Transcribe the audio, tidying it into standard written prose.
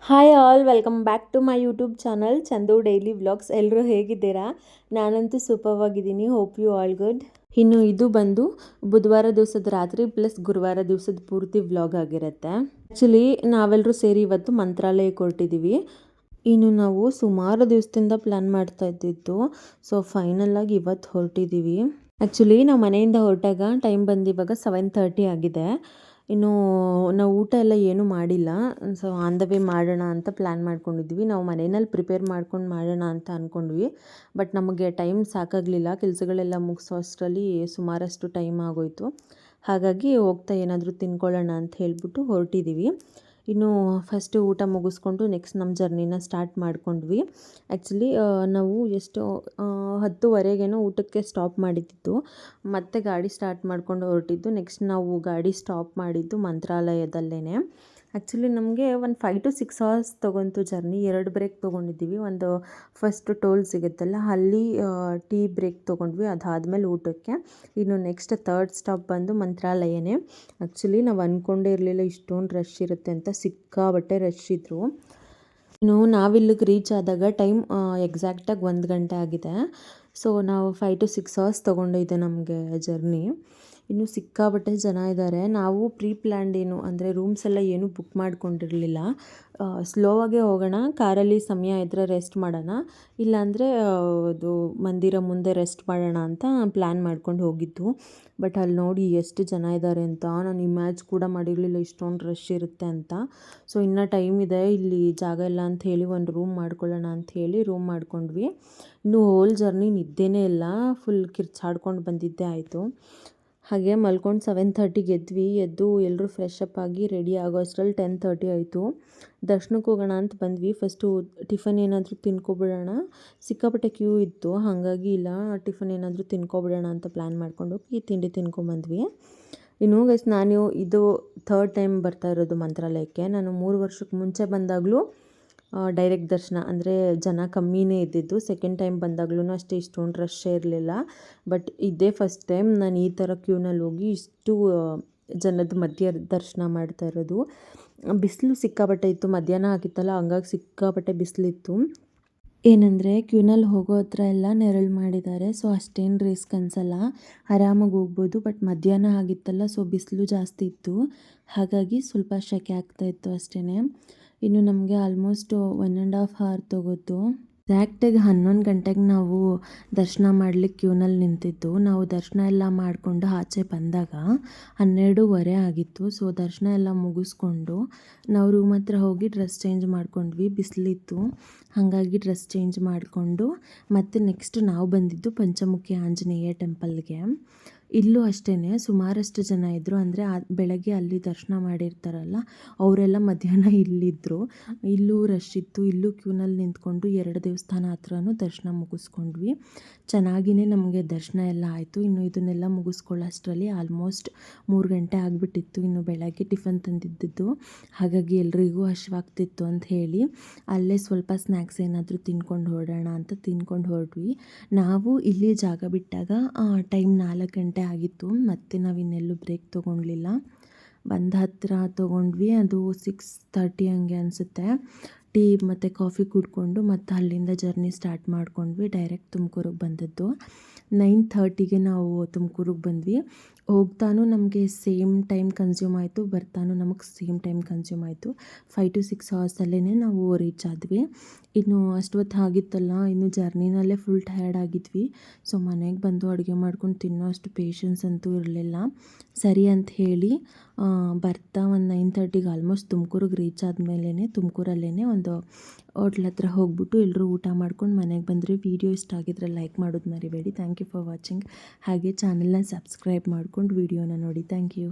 Hi all, welcome back to my YouTube channel Chandu daily vlogs. ಎಲ್ಲರೂ ಹೇಗಿದ್ದೀರಾ? ನಾನಂತೂ super ಆಗಿದ್ದೀನಿ. Hope you all good. ಇನ್ನು ಇದು ಬಂದು ಬುಧವಾರ ದಿವಸದ ರಾತ್ರಿ ಪ್ಲಸ್ ಗುರುವಾರ ದಿವಸದ ಪೂರ್ತಿ ವ್ಲಾಗ್ ಆಗಿರುತ್ತೆ. ಆ್ಯಕ್ಚುಲಿ ನಾವೆಲ್ಲರೂ ಸೇರಿ ಇವತ್ತು ಮಂತ್ರಾಲಯಕ್ಕೆ ಹೊರಟಿದ್ದೀವಿ. ಇನ್ನು ನಾವು ಸುಮಾರು ದಿವಸದಿಂದ ಪ್ಲ್ಯಾನ್ ಮಾಡ್ತಾ ಇದ್ದಿದ್ದು. ಸೊ ಫೈನಲ್ ಆಗಿ ಇವತ್ತು ಹೊರಟಿದ್ದೀವಿ. ಆ್ಯಕ್ಚುಲಿ ನಾವು ಮನೆಯಿಂದ ಹೊರಟಾಗ ಟೈಮ್ ಬಂದು ಇವಾಗ 7:30 ಆಗಿದೆ. ಇನ್ನು ನಾವು ಊಟ ಎಲ್ಲ ಏನೂ ಮಾಡಿಲ್ಲ. ಸೊ ಆನ್ ದ ವೇ ಮಾಡೋಣ ಅಂತ ಪ್ಲ್ಯಾನ್ ಮಾಡ್ಕೊಂಡಿದ್ವಿ. ನಾವು ಮನೆಯಲ್ಲಿ ಪ್ರಿಪೇರ್ ಮಾಡ್ಕೊಂಡು ಮಾಡೋಣ ಅಂತ ಅಂದ್ಕೊಂಡ್ವಿ. ಬಟ್ ನಮಗೆ ಟೈಮ್ ಸಾಕಾಗಲಿಲ್ಲ. ಕೆಲಸಗಳೆಲ್ಲ ಮುಗಿಸೋ ಅಷ್ಟರಲ್ಲಿ ಸುಮಾರಷ್ಟು ಟೈಮ್ ಆಗೋಯಿತು. ಹಾಗಾಗಿ ಹೋಗ್ತಾ ಏನಾದರೂ ತಿನ್ಕೊಳ್ಳೋಣ ಅಂತ ಹೇಳ್ಬಿಟ್ಟು ಹೊರಟಿದ್ದೀವಿ. ಇನ್ನು ಫಸ್ಟು ಊಟ ಮುಗಿಸ್ಕೊಂಡು ನೆಕ್ಸ್ಟ್ ನಮ್ಮ ಜರ್ನಿನ ಸ್ಟಾರ್ಟ್ ಮಾಡ್ಕೊಂಡ್ವಿ. ಆ್ಯಕ್ಚುಲಿ ನಾವು ಎಷ್ಟು 10:30ಗೇನೋ ಊಟಕ್ಕೆ ಸ್ಟಾಪ್ ಮಾಡಿದ್ದು. ಮತ್ತೆ ಗಾಡಿ ಸ್ಟಾರ್ಟ್ ಮಾಡ್ಕೊಂಡು ಹೊರಟಿದ್ದು. ನೆಕ್ಸ್ಟ್ ನಾವು ಗಾಡಿ ಸ್ಟಾಪ್ ಮಾಡಿದ್ದು ಮಂತ್ರಾಲಯದಲ್ಲೇ. ಆ್ಯಕ್ಚುಲಿ ನಮಗೆ ಒಂದು 5 to 6 hours ತೊಗೊಂತು ಜರ್ನಿ. 2 ಬ್ರೇಕ್ ತೊಗೊಂಡಿದ್ದೀವಿ. ಒಂದು ಫಸ್ಟ್ ಟೋಲ್ ಸಿಗುತ್ತಲ್ಲ ಅಲ್ಲಿ ಟೀ ಬ್ರೇಕ್ ತೊಗೊಂಡ್ವಿ. ಅದಾದಮೇಲೆ ಊಟಕ್ಕೆ. ಇನ್ನು ನೆಕ್ಸ್ಟ್ ಥರ್ಡ್ ಸ್ಟಾಪ್ ಬಂದು ಮಂತ್ರಾಲಯನೇ. ಆ್ಯಕ್ಚುಲಿ ನಾವು ಅಂದ್ಕೊಂಡೇ ಇರಲಿಲ್ಲ ಇಷ್ಟೊಂದು ರಶ್ ಇರುತ್ತೆ ಅಂತ. ಸಿಕ್ಕಾಬಟ್ಟೆ ರಶ್ ಇದ್ದರು. ಇನ್ನು ನಾವಿಲ್ಲಿಗೆ ರೀಚ್ ಆದಾಗ ಟೈಮ್ ಎಕ್ಸಾಕ್ಟಾಗಿ 1 ಗಂಟೆ ಆಗಿದೆ. ಸೊ ನಾವು 5 to 6 hours ತೊಗೊಂಡಿದ್ದೆ ನಮಗೆ ಜರ್ನಿ. ಇನ್ನು ಸಿಕ್ಕಾಬಟ್ಟೆ ಜನ ಇದ್ದಾರೆ. ನಾವು ಪ್ರೀ ಪ್ಲ್ಯಾನ್ಡ್ ಏನು ಅಂದರೆ ರೂಮ್ಸ್ ಎಲ್ಲ ಏನೂ ಬುಕ್ ಮಾಡ್ಕೊಂಡಿರಲಿಲ್ಲ. ಸ್ಲೋವಾಗೇ ಹೋಗೋಣ, ಕಾರಲ್ಲಿ ಸಮಯ ಇದ್ದರೆ ರೆಸ್ಟ್ ಮಾಡೋಣ, ಇಲ್ಲಾಂದರೆ ಅದು ಮಂದಿರ ಮುಂದೆ ರೆಸ್ಟ್ ಮಾಡೋಣ ಅಂತ ಪ್ಲ್ಯಾನ್ ಮಾಡ್ಕೊಂಡು ಹೋಗಿದ್ದು. ಬಟ್ ಅಲ್ಲಿ ನೋಡಿ ಎಷ್ಟು ಜನ ಇದ್ದಾರೆ ಅಂತ ನಾನು ಇಮ್ಯಾಜ್ ಕೂಡ ಮಾಡಿರಲಿಲ್ಲ ಇಷ್ಟೊಂದು ರಶ್ ಇರುತ್ತೆ ಅಂತ. ಸೊ ಇನ್ನೂ ಟೈಮ್ ಇದೆ, ಇಲ್ಲಿ ಜಾಗ ಇಲ್ಲ ಅಂತ ಹೇಳಿ ಒಂದು ರೂಮ್ ಮಾಡ್ಕೊಳ್ಳೋಣ ಅಂತ ಹೇಳಿ ರೂಮ್ ಮಾಡ್ಕೊಂಡ್ವಿ. ಇನ್ನು ಹೋಲ್ ಜರ್ನಿ ನಿದ್ದೆನೇ ಇಲ್ಲ, ಫುಲ್ ಕಿರ್ಚಾಡ್ಕೊಂಡು ಬಂದಿದ್ದೇ ಆಯಿತು. ಹಾಗೆ ಮಲ್ಕೊಂಡು 7:30ಗೆ ಎದ್ದು ಎಲ್ಲರೂ ಫ್ರೆಶ್ ಅಪ್ ಆಗಿ ರೆಡಿ ಆಗೋ ಅಷ್ಟರಲ್ಲಿ 10:30 ಆಯಿತು. ದರ್ಶನಕ್ಕೆ ಹೋಗೋಣ ಅಂತ ಬಂದ್ವಿ. ಫಸ್ಟು ಟಿಫನ್ ಏನಾದರೂ ತಿನ್ಕೊಬಿಡೋಣ, ಸಿಕ್ಕಾಪಟ್ಟೆ ಕ್ಯೂ ಇತ್ತು. ಹಾಗಾಗಿ ಇಲ್ಲ ಟಿಫನ್ ಏನಾದರೂ ತಿನ್ಕೊಬಿಡೋಣ ಅಂತ ಪ್ಲ್ಯಾನ್ ಮಾಡ್ಕೊಂಡು ಈ ತಿಂಡಿ ತಿನ್ಕೊಂಬಂದ್ವಿ. ಇನ್ನು ಗೈಸ್, ನಾನು ಇದು 3rd ಟೈಮ್ ಬರ್ತಾ ಇರೋದು ಮಂತ್ರಾಲಯಕ್ಕೆ. ನಾನು 3 ವರ್ಷಕ್ಕೆ ಮುಂಚೆ ಬಂದಾಗಲೂ ಡೈರೆಕ್ಟ್ ದರ್ಶನ ಅಂದರೆ ಜನ ಕಮ್ಮಿನೇ ಇದ್ದಿದ್ದು. ಸೆಕೆಂಡ್ ಟೈಮ್ ಬಂದಾಗ್ಲೂ ಅಷ್ಟೇ ಇಷ್ಟೊಂದು ರಶ್ಶೇ ಇರಲಿಲ್ಲ. ಬಟ್ ಇದೇ ಫಸ್ಟ್ ಟೈಮ್ ನಾನು ಈ ಥರ ಕ್ಯೂನಲ್ಲಿ ಹೋಗಿ ಇಷ್ಟು ಜನದ ಮಧ್ಯೆ ದರ್ಶನ ಮಾಡ್ತಾ ಇರೋದು. ಬಿಸಿಲು ಸಿಕ್ಕಾಪಟ್ಟೆ ಇತ್ತು, ಮಧ್ಯಾಹ್ನ ಆಗಿತ್ತಲ್ಲ, ಹಂಗಾಗಿ ಸಿಕ್ಕಾಪಟ್ಟೆ ಬಿಸಿಲಿತ್ತು. ಏನಂದರೆ ಕ್ಯೂನಲ್ಲಿ ಹೋಗೋ ಹತ್ರ ಎಲ್ಲ ನೆರಳು ಮಾಡಿದ್ದಾರೆ. ಸೊ ಅಷ್ಟೇನು ರಿಸ್ಕ್ ಅನಿಸಲ್ಲ, ಆರಾಮಾಗಿ ಹೋಗ್ಬೋದು. ಬಟ್ ಮಧ್ಯಾಹ್ನ ಆಗಿತ್ತಲ್ಲ, ಸೊ ಬಿಸಿಲು ಜಾಸ್ತಿ ಇತ್ತು. ಹಾಗಾಗಿ ಸ್ವಲ್ಪ ಸೆಕೆ ಆಗ್ತಾಯಿತ್ತು ಅಷ್ಟೇ. ಇನ್ನು ನಮಗೆ ಆಲ್ಮೋಸ್ಟ್ 1.5 hour ತೊಗೋತು. ಎಕ್ಸಾಕ್ಟಾಗಿ 11 ಗಂಟೆಗೆ ನಾವು ದರ್ಶನ ಮಾಡಲಿಕ್ಕೆ ಕ್ಯೂನಲ್ಲಿ ನಿಂತಿದ್ದು. ನಾವು ದರ್ಶನ ಎಲ್ಲ ಮಾಡಿಕೊಂಡು ಆಚೆ ಬಂದಾಗ 12:30 ಆಗಿತ್ತು. ಸೊ ದರ್ಶನ ಎಲ್ಲ ಮುಗಿಸ್ಕೊಂಡು ನಾವು ರೂಮ್ ಹತ್ರ ಹೋಗಿ ಡ್ರೆಸ್ ಚೇಂಜ್ ಮಾಡ್ಕೊಂಡ್ವಿ. ಬಿಸಿಲಿತ್ತು, ಹಾಗಾಗಿ ಡ್ರೆಸ್ ಚೇಂಜ್ ಮಾಡಿಕೊಂಡು ಮತ್ತು ನೆಕ್ಸ್ಟ್ ನಾವು ಬಂದಿದ್ದು ಪಂಚಮುಖಿ ಆಂಜನೇಯ ಟೆಂಪಲ್ಗೆ. ಇಲ್ಲೂ ಅಷ್ಟೇ ಸುಮಾರಷ್ಟು ಜನ ಇದ್ದರು. ಅಂದರೆ ಬೆಳಗ್ಗೆ ಅಲ್ಲಿ ದರ್ಶನ ಮಾಡಿರ್ತಾರಲ್ಲ ಅವರೆಲ್ಲ ಮಧ್ಯಾಹ್ನ ಇಲ್ಲಿದ್ದರು. ಇಲ್ಲೂ ರಶ್ ಇತ್ತು. ಇಲ್ಲೂ ಕ್ಯೂನಲ್ಲಿ ನಿಂತ್ಕೊಂಡು 2 ದೇವಸ್ಥಾನ ಹತ್ರನೂ ದರ್ಶನ ಮುಗಿಸ್ಕೊಂಡ್ವಿ. ಚೆನ್ನಾಗಿಯೇ ನಮಗೆ ದರ್ಶನ ಎಲ್ಲ ಆಯಿತು. ಇನ್ನು ಇದನ್ನೆಲ್ಲ ಮುಗಿಸ್ಕೊಳ್ಳೋಷ್ಟರಲ್ಲಿ ಆಲ್ಮೋಸ್ಟ್ 3 ಗಂಟೆ ಆಗಿಬಿಟ್ಟಿತ್ತು. ಇನ್ನು ಬೆಳಗ್ಗೆ ಟಿಫನ್ ತಂದಿದ್ದು, ಹಾಗಾಗಿ ಎಲ್ರಿಗೂ ಹಸಿವಾಗ್ತಿತ್ತು ಅಂತ ಹೇಳಿ ಅಲ್ಲೇ ಸ್ವಲ್ಪ ಸ್ನ್ಯಾಕ್ಸ್ ಏನಾದರೂ ತಿನ್ಕೊಂಡು ಹೊರಡೋಣ ಅಂತ ತಿನ್ಕೊಂಡು ಹೊರಟ್ವಿ. ನಾವು ಇಲ್ಲಿ ಜಾಗ ಬಿಟ್ಟಾಗ ಟೈಮ್ 4 ಗಂಟೆ ಆಗಿತ್ತು. ಮತ್ತು ನಾವು ಇನ್ನೆಲ್ಲೂ ಬ್ರೇಕ್ ತೊಗೊಳ್ಲಿಲ್ಲ. ಬಂದು ಹತ್ತಿರ ತೊಗೊಂಡ್ವಿ. ಅದು 6:30 ಹಂಗೆ ಅನಿಸುತ್ತೆ. ಟೀ ಮತ್ತು ಕಾಫಿ ಕುಡ್ಕೊಂಡು ಮತ್ತು ಅಲ್ಲಿಂದ ಜರ್ನಿ ಸ್ಟಾರ್ಟ್ ಮಾಡ್ಕೊಂಡ್ವಿ. ಡೈರೆಕ್ಟ್ ತುಮಕೂರಿಗೆ ಬಂದದ್ದು. 9:30ಗೆ ನಾವು ತುಮಕೂರಿಗೆ ಬಂದ್ವಿ. ಹೋಗ್ತಾನೂ ನಮಗೆ ಸೇಮ್ ಟೈಮ್ ಕನ್ಸ್ಯೂಮ್ ಆಯಿತು, ಬರ್ತಾನೂ ನಮಗೆ ಸೇಮ್ ಟೈಮ್ ಕನ್ಸ್ಯೂಮ್ ಆಯಿತು. 5 to 6 hours ನಾವು ರೀಚ್ ಆದ್ವಿ. ಇನ್ನು ಅಷ್ಟೊತ್ತು ಆಗಿತ್ತಲ್ಲ, ಇನ್ನು ಜರ್ನಿನಲ್ಲೇ ಫುಲ್ ಟಯರ್ಡ್ ಆಗಿದ್ವಿ. ಸೊ ಮನೆಗೆ ಬಂದು ಅಡುಗೆ ಮಾಡ್ಕೊಂಡು ತಿನ್ನೋ ಅಷ್ಟು ಪೇಷನ್ಸ್ ಅಂತೂ ಇರಲಿಲ್ಲ. ಸರಿ ಅಂತ ಹೇಳಿ ಬರ್ತಾ ಒಂದು 9:30ಗೆ ಆಲ್ಮೋಸ್ಟ್ ತುಮಕೂರಿಗೆ ರೀಚ್ ಆದಮೇಲೆ ತುಮಕೂರಲ್ಲೇ ಒಂದು ಹೋಟ್ಲ್ ಹತ್ರ ಹೋಗ್ಬಿಟ್ಟು ಎಲ್ಲರೂ ಊಟ ಮಾಡ್ಕೊಂಡು ಮನೆಗೆ ಬಂದ್ರಿ. ವಿಡಿಯೋ ಇಷ್ಟ ಆಗಿದ್ರೆ ಲೈಕ್ ಮಾಡೋದು ಮರಿಬೇಡಿ. Thank you for watching. ಹಾಗೆ ಚಾನಲ್ನ ಸಬ್ಸ್ಕ್ರೈಬ್ ಮಾಡ್ಕೊಂಡು ವಿಡಿಯೋನ ನೋಡಿ. Thank you.